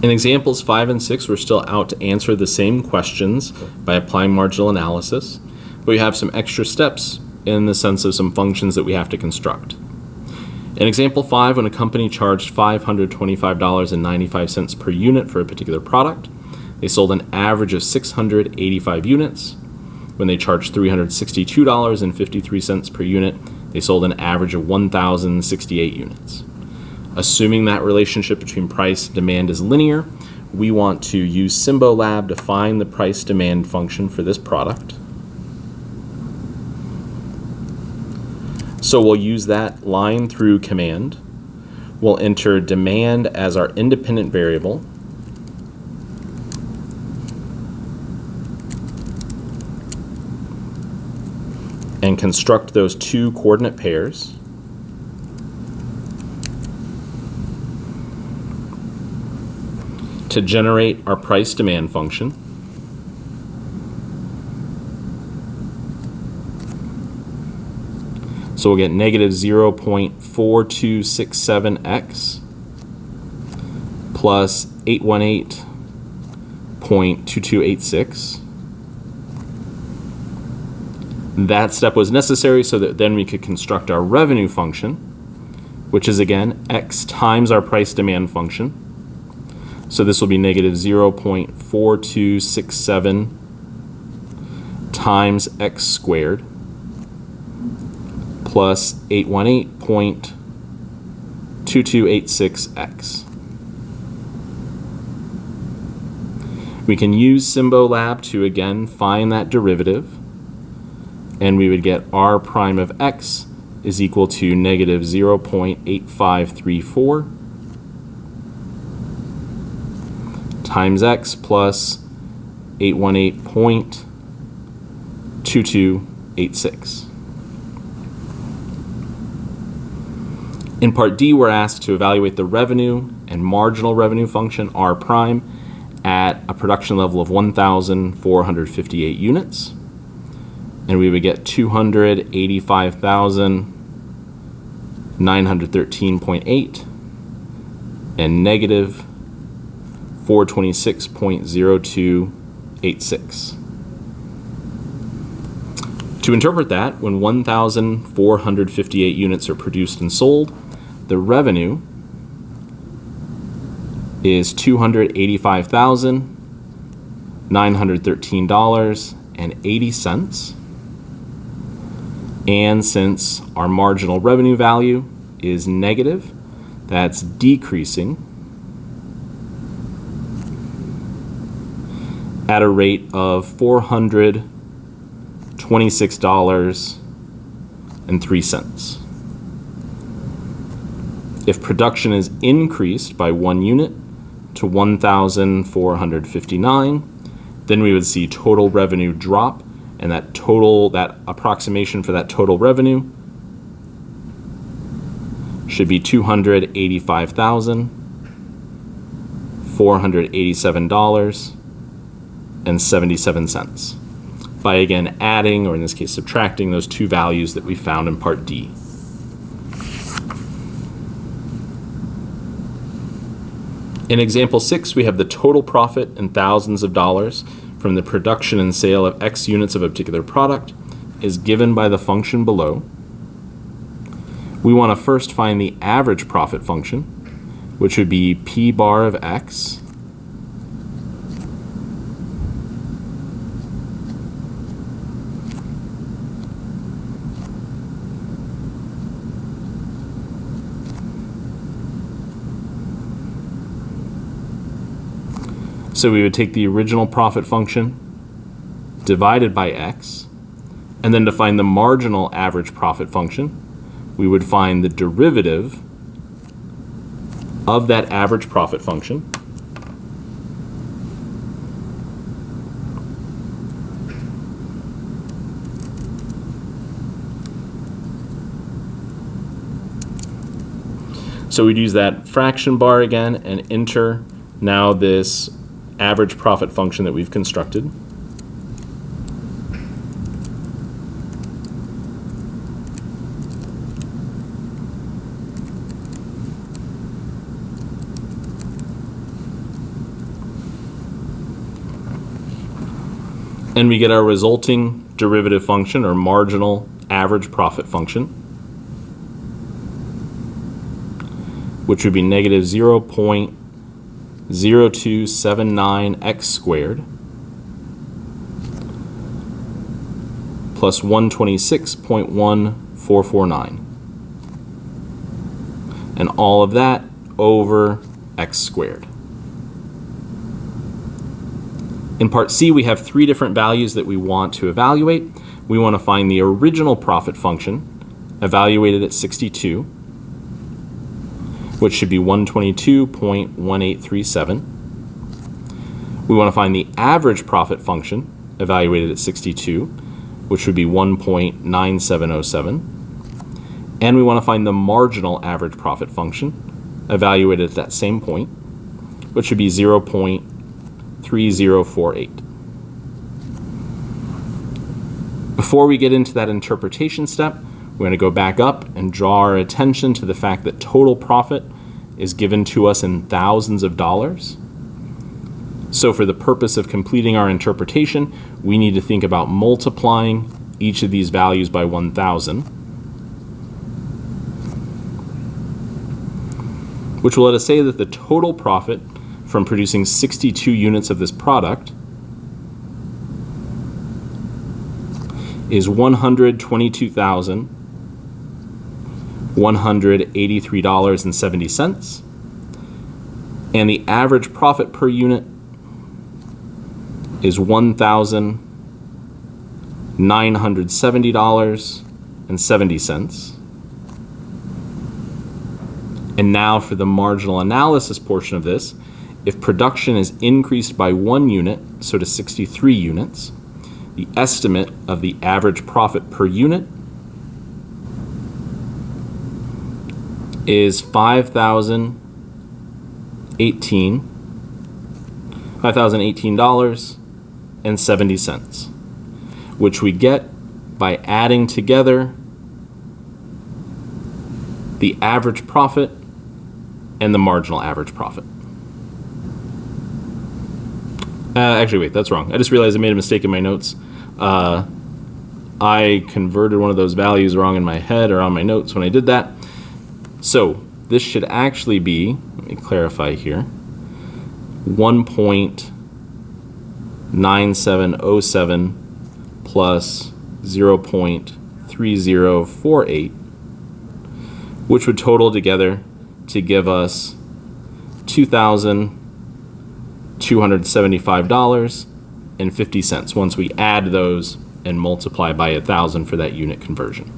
In examples 5 and 6, we're still out to answer the same questions by applying marginal analysis, but we have some extra steps in the sense of some functions that we have to construct. In example 5, when a company charged $525.95 per unit for a particular product, they sold an average of 685 units. When they charged $362.53 per unit, they sold an average of 1,068 units. Assuming that relationship between price and demand is linear, we want to use Symbolab to find the price demand function for this product. So we'll use that line through command. We'll enter demand as our independent variable. And construct those two coordinate pairs. To generate our price demand function. So we'll get negative 0.4267x plus 818.2286. That step was necessary so that then we could construct our revenue function, which is again x times our price demand function. So this will be negative 0.4267 times x squared plus 818.2286x. We can use Symbolab to again find that derivative, and we would get r prime of x is equal to negative 0.8534 times x plus 818.2286. In part D, we're asked to evaluate the revenue and marginal revenue function R prime at a production level of 1,458 units. And we would get 285,913.8 and negative 426.0286. To interpret that, when 1,458 units are produced and sold, the revenue is $285,913.80. And since our marginal revenue value is negative, that's decreasing at a rate of $426.03. If production is increased by 1 unit to 1,459, then we would see total revenue drop, and that approximation for that total revenue should be $285,487.77 by again adding, or in this case subtracting, those two values that we found in part D. In example 6, we have the total profit in thousands of dollars from the production and sale of X units of a particular product is given by the function below. We want to first find the average profit function, which would be P bar of X So we would take the original profit function divided by x, and then to find the marginal average profit function, we would find the derivative of that average profit function So we'd use that fraction bar again and enter now this average profit function that we've constructed. And we get our resulting derivative function, or marginal average profit function, which would be negative 0.0279x squared plus 126.1449. And all of that over x squared. In part C, we have three different values that we want to evaluate. We want to find the original profit function, evaluated at 62, which should be 122.1837. We want to find the average profit function, evaluated at 62, which would be 1.9707. And we want to find the marginal average profit function, evaluated at that same point, which should be 0.3048. Before we get into that interpretation step, we're going to go back up and draw our attention to the fact that total profit is given to us in thousands of dollars. So for the purpose of completing our interpretation, we need to think about multiplying each of these values by 1,000, which will let us say that the total profit from producing 62 units of this product is $122,183.70, and the average profit per unit is $1,970.70. And now for the marginal analysis portion of this, if production is increased by 1 unit, so to 63 units, the estimate of the average profit per unit is $5,018.70, which we get by adding together the average profit and the marginal average profit. Actually, wait, that's wrong. I just realized I made a mistake in my notes. I converted one of those values wrong in my head or on my notes when I did that. So this should actually be, let me clarify here, 1.9707 plus 0.3048, which would total together to give us $2,275.50 once we add those and multiply by 1,000 for that unit conversion.